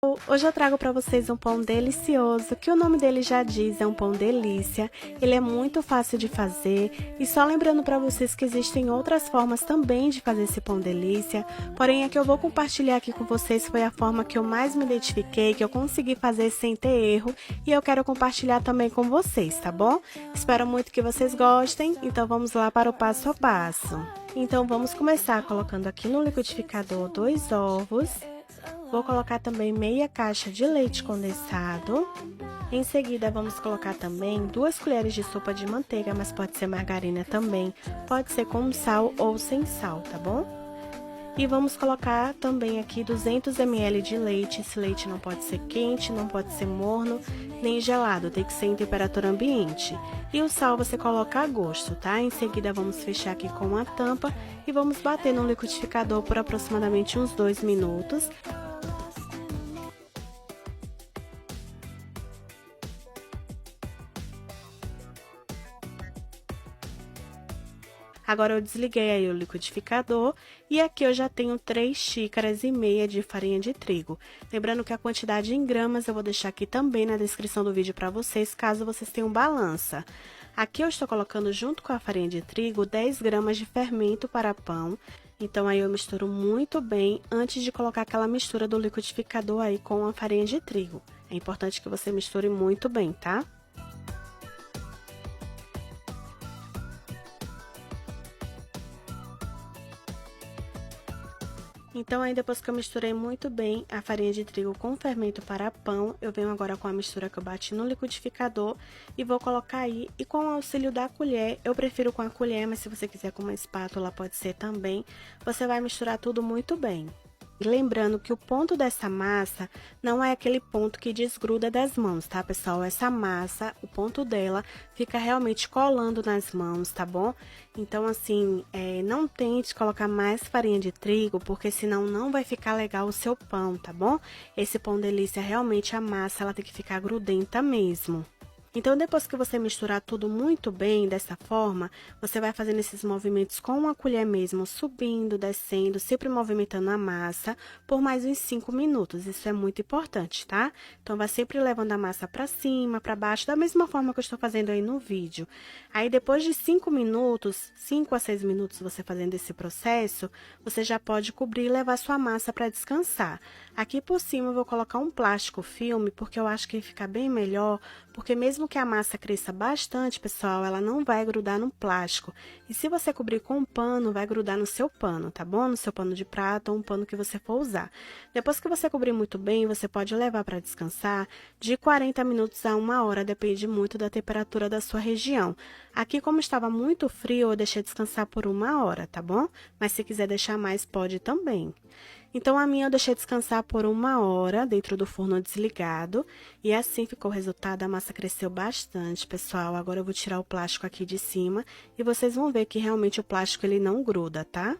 Hoje eu trago para vocês um pão delicioso, que o nome dele já diz, é um pão delícia. Ele é muito fácil de fazer e só lembrando para vocês que existem outras formas também de fazer esse pão delícia, porém a que eu vou compartilhar aqui com vocês foi a forma que eu mais me identifiquei, que eu consegui fazer sem ter erro e eu quero compartilhar também com vocês, tá bom? Espero muito que vocês gostem, então vamos lá para o passo a passo. Então vamos começar colocando aqui no liquidificador 2 ovos. Vou colocar também meia caixa de leite condensado. Em seguida, vamos colocar também 2 colheres de sopa de manteiga, mas pode ser margarina também. Pode ser com sal ou sem sal, tá bom? E vamos colocar também aqui 200 ml de leite. Esse leite não pode ser quente, não pode ser morno, nem gelado, tem que ser em temperatura ambiente. E o sal você coloca a gosto, tá? Em seguida, vamos fechar aqui com a tampa e vamos bater no liquidificador por aproximadamente uns 2 minutos. Agora eu desliguei aí o liquidificador e aqui eu já tenho 3,5 xícaras de farinha de trigo. Lembrando que a quantidade em gramas eu vou deixar aqui também na descrição do vídeo para vocês, caso vocês tenham balança. Aqui eu estou colocando junto com a farinha de trigo 10 gramas de fermento para pão. Então aí eu misturo muito bem antes de colocar aquela mistura do liquidificador aí com a farinha de trigo. É importante que você misture muito bem, tá? Então, aí depois que eu misturei muito bem a farinha de trigo com o fermento para pão, eu venho agora com a mistura que eu bati no liquidificador e vou colocar aí. E com o auxílio da colher, eu prefiro com a colher, mas se você quiser com uma espátula pode ser também, você vai misturar tudo muito bem. Lembrando que o ponto dessa massa não é aquele ponto que desgruda das mãos, tá, pessoal? Essa massa, o ponto dela fica realmente colando nas mãos, tá bom? Então, assim, não tente colocar mais farinha de trigo, porque senão não vai ficar legal o seu pão, tá bom? Esse pão delícia, realmente a massa, ela tem que ficar grudenta mesmo. Então, depois que você misturar tudo muito bem, dessa forma, você vai fazendo esses movimentos com a colher mesmo, subindo, descendo, sempre movimentando a massa por mais uns 5 minutos. Isso é muito importante, tá? Então, vai sempre levando a massa pra cima, pra baixo, da mesma forma que eu estou fazendo aí no vídeo. Aí, depois de 5 minutos, 5 a 6 minutos você fazendo esse processo, você já pode cobrir e levar sua massa para descansar. Aqui por cima eu vou colocar um plástico filme, porque eu acho que fica bem melhor, porque mesmo que a massa cresça bastante, pessoal, ela não vai grudar no plástico. E se você cobrir com um pano, vai grudar no seu pano, tá bom? No seu pano de prata ou um pano que você for usar. Depois que você cobrir muito bem, você pode levar para descansar de 40 minutos a 1 hora, depende muito da temperatura da sua região. Aqui, como estava muito frio, eu deixei descansar por 1 hora, tá bom? Mas se quiser deixar mais, pode também. Então, a minha eu deixei descansar por 1 hora dentro do forno desligado. E assim ficou o resultado, a massa cresceu bastante, pessoal. Agora eu vou tirar o plástico aqui de cima e vocês vão ver que realmente o plástico ele não gruda, tá?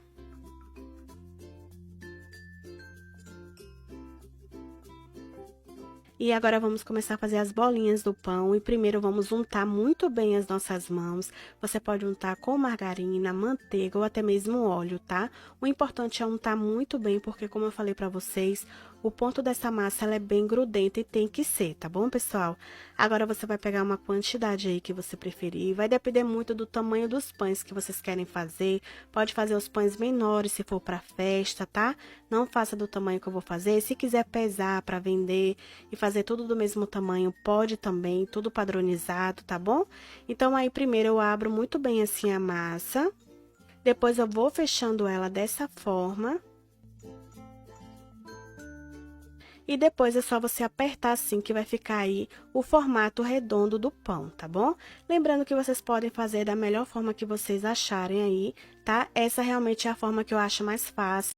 E agora vamos começar a fazer as bolinhas do pão e primeiro vamos untar muito bem as nossas mãos. Você pode untar com margarina, manteiga ou até mesmo óleo, tá? O importante é untar muito bem porque, como eu falei pra vocês, o ponto dessa massa ela é bem grudenta e tem que ser, tá bom, pessoal? Agora você vai pegar uma quantidade aí que você preferir, vai depender muito do tamanho dos pães que vocês querem fazer. Pode fazer os pães menores se for pra festa, tá? Não faça do tamanho que eu vou fazer. Se quiser pesar pra vender e fazer tudo do mesmo tamanho, pode também, tudo padronizado, tá bom? Então, aí primeiro eu abro muito bem assim a massa, depois eu vou fechando ela dessa forma. E depois é só você apertar assim que vai ficar aí o formato redondo do pão, tá bom? Lembrando que vocês podem fazer da melhor forma que vocês acharem aí, tá? Essa realmente é a forma que eu acho mais fácil.